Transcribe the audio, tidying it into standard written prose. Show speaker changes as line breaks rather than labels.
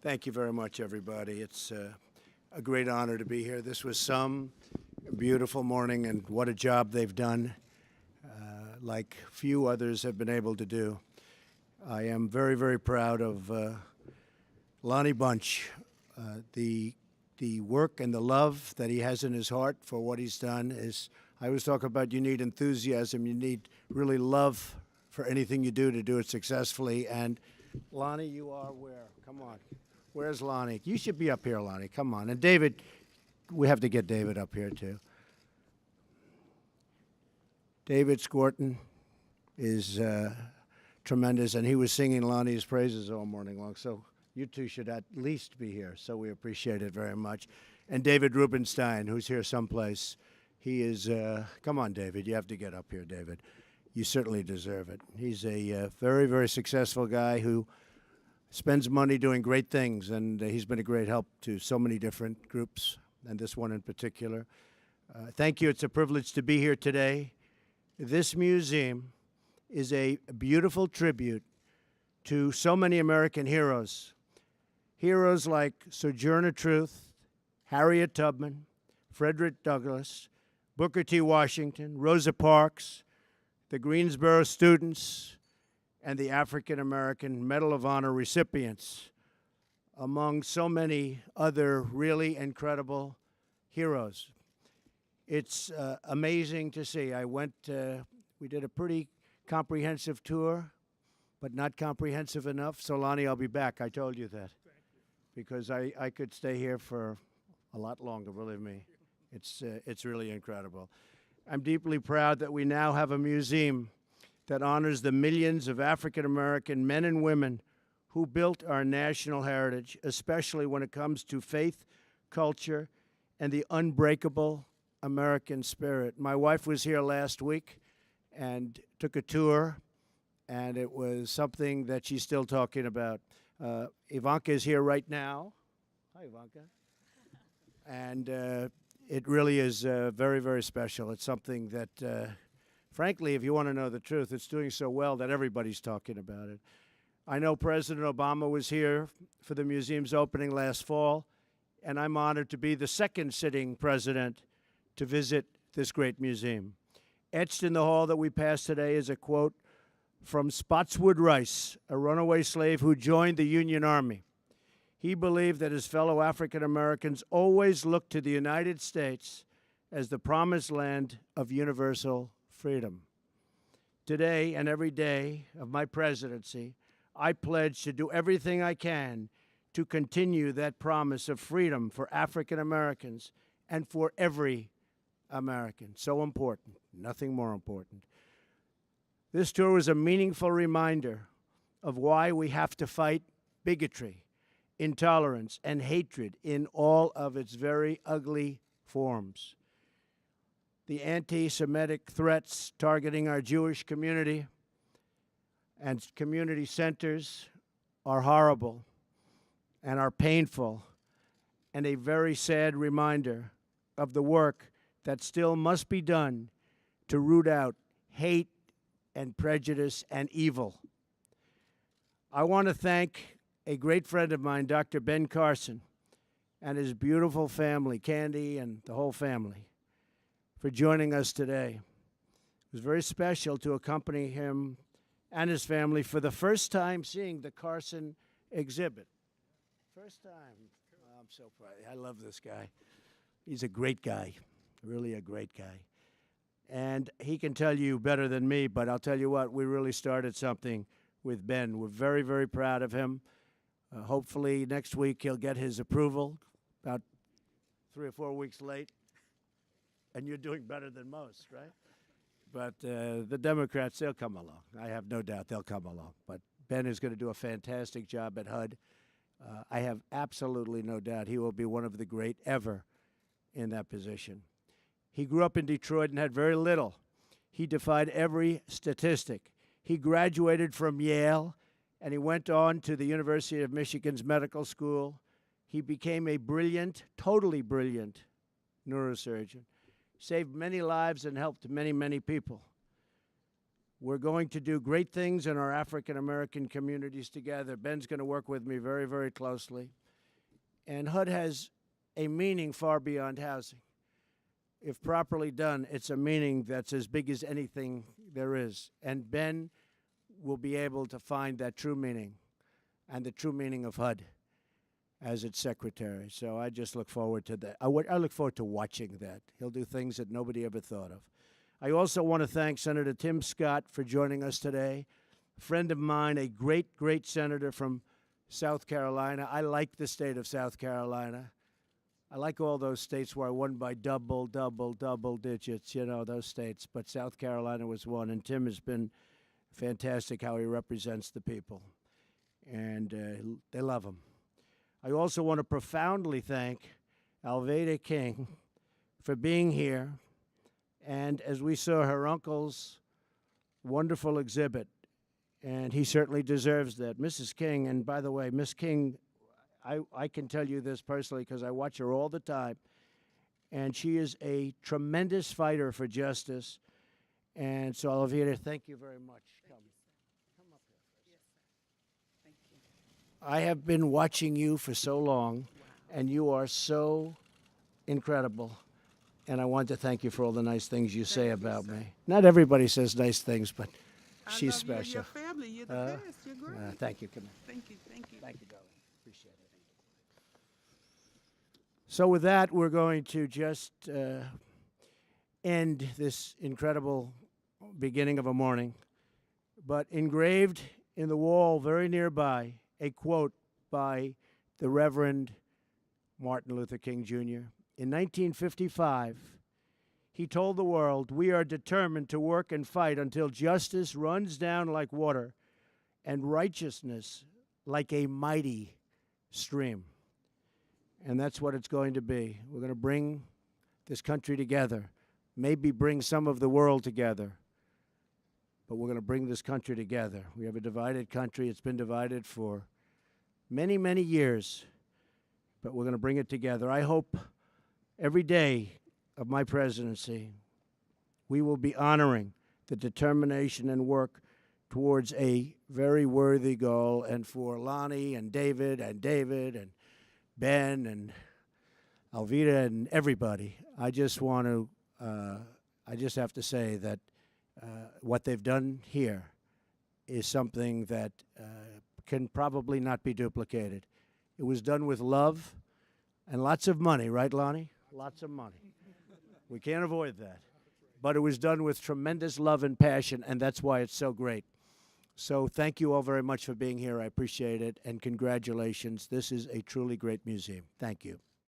Thank you very much, everybody. It's a great honor to be here. This was some beautiful morning, and what a job they've done, like few others have been able to do. I am very, very proud of Lonnie Bunch, the work and the love that he has in his heart for what he's done is, I always talk about you need enthusiasm, you need really love for anything you do it successfully. And Lonnie, you are where? Come on. Where's Lonnie? You should be up here, Lonnie. Come on. And David, we have to get David up here, too. David Squirton is tremendous, and he was singing Lonnie's praises all morning long. So you two should at least be here, so we appreciate it very much. And David Rubenstein, who's here someplace. He is, come on, David. You have to get up here, David. You certainly deserve it. He's a very, very successful guy who spends money doing great things, and he's been a great help to so many different groups, and this one in particular. Thank you. It's a privilege to be here today. This museum is a beautiful tribute to so many American heroes. Heroes like Sojourner Truth, Harriet Tubman, Frederick Douglass, Booker T. Washington, Rosa Parks, the Greensboro students, and the African American Medal of Honor recipients, among so many other really incredible heroes. It's amazing to see. We did a pretty comprehensive tour, but not comprehensive enough. So Lonnie, I'll be back. I told you that. Because I could stay here for a lot longer, believe me. It's really incredible. I'm deeply proud that we now have a museum that honors the millions of African American men and women who built our national heritage, especially when it comes to faith, culture, and the unbreakable American spirit. My wife was here last week and took a tour, and it was something that she's still talking about. Ivanka is here right now. Hi, Ivanka. And it really is very, very special. It's something that, frankly, if you want to know the truth, it's doing so well that everybody's talking about it. I know President Obama was here for the museum's opening last fall, and I'm honored to be the second sitting president to visit this great museum. Etched in the hall that we passed today is a quote from Spotswood Rice, a runaway slave who joined the Union Army. He believed that his fellow African Americans always looked to the United States as the promised land of universal freedom. Today and every day of my presidency, I pledge to do everything I can to continue that promise of freedom for African Americans and for every American. So important, nothing more important. This tour was a meaningful reminder of why we have to fight bigotry, intolerance, and hatred in all of its very ugly forms. The anti-Semitic threats targeting our Jewish community and community centers are horrible and are painful, and a very sad reminder of the work that still must be done to root out hate and prejudice and evil. I want to thank a great friend of mine, Dr. Ben Carson, and his beautiful family, Candy and the whole family, for joining us today. It was very special to accompany him and his family for the first time seeing the Carson exhibit. First time. Oh, I'm so proud. I love this guy. He's a great guy, really a great guy. And he can tell you better than me, but I'll tell you what, we really started something with Ben. We're very, very proud of him. Hopefully next week he'll get his approval, about 3 or 4 weeks late. And you're doing better than most, right? But the Democrats, they'll come along. I have no doubt they'll come along. But Ben is going to do a fantastic job at HUD. I have absolutely no doubt he will be one of the great ever in that position. He grew up in Detroit and had very little. He defied every statistic. He graduated from Yale, and he went on to the University of Michigan's medical school. He became a brilliant, totally brilliant neurosurgeon, saved many lives and helped many, many people. We're going to do great things in our African-American communities together. Ben's going to work with me very, very closely. And HUD has a meaning far beyond housing. If properly done, it's a meaning that's as big as anything there is. And Ben will be able to find that true meaning and the true meaning of HUD as its secretary. So I just look forward to that. I look forward to watching that. He'll do things that nobody ever thought of. I also want to thank Senator Tim Scott for joining us today. A friend of mine, a great, great senator from South Carolina. I like the state of South Carolina. I like all those states where I won by double digits, you know, those states. But South Carolina was one, and Tim has been fantastic how he represents the people. And they love him. I also want to profoundly thank Alveda King for being here. And as we saw her uncle's wonderful exhibit, and he certainly deserves that. Mrs. King, and by the way, Miss King, I can tell you this personally because I watch her all the time, and she is a tremendous fighter for justice. And so, Alveda, thank you very much. Come up here.
Yes, sir. Thank you.
I have been watching you for so long, and you are so incredible. And I want to thank you for all the nice things you say about me. Not everybody says nice things, but she's
I love
special.
you and your family. You're the best. You're great.
Thank you. Come here.
Thank you. Thank you.
Thank you, darling. Appreciate it. So with that, we're going to just end this incredible beginning of a morning. But engraved in the wall very nearby, a quote by the Reverend Martin Luther King Jr. In 1955, he told the world, "We are determined to work and fight until justice runs down like water and righteousness like a mighty stream." And that's what it's going to be. We're going to bring this country together, maybe bring some of the world together, but we're going to bring this country together. We have a divided country. It's been divided for many, many years, but we're going to bring it together. I hope every day of my presidency, we will be honoring the determination and work towards a very worthy goal. And for Lonnie and David and Ben and Alveda and everybody, I just want to, I just have to say that what they've done here is something that can probably not be duplicated. It was done with love and lots of money, right, Lonnie? Lots of money. We can't avoid that. But it was done with tremendous love and passion, and that's why it's so great. So thank you all very much for being here. I appreciate it, and congratulations. This is a truly great museum. Thank you.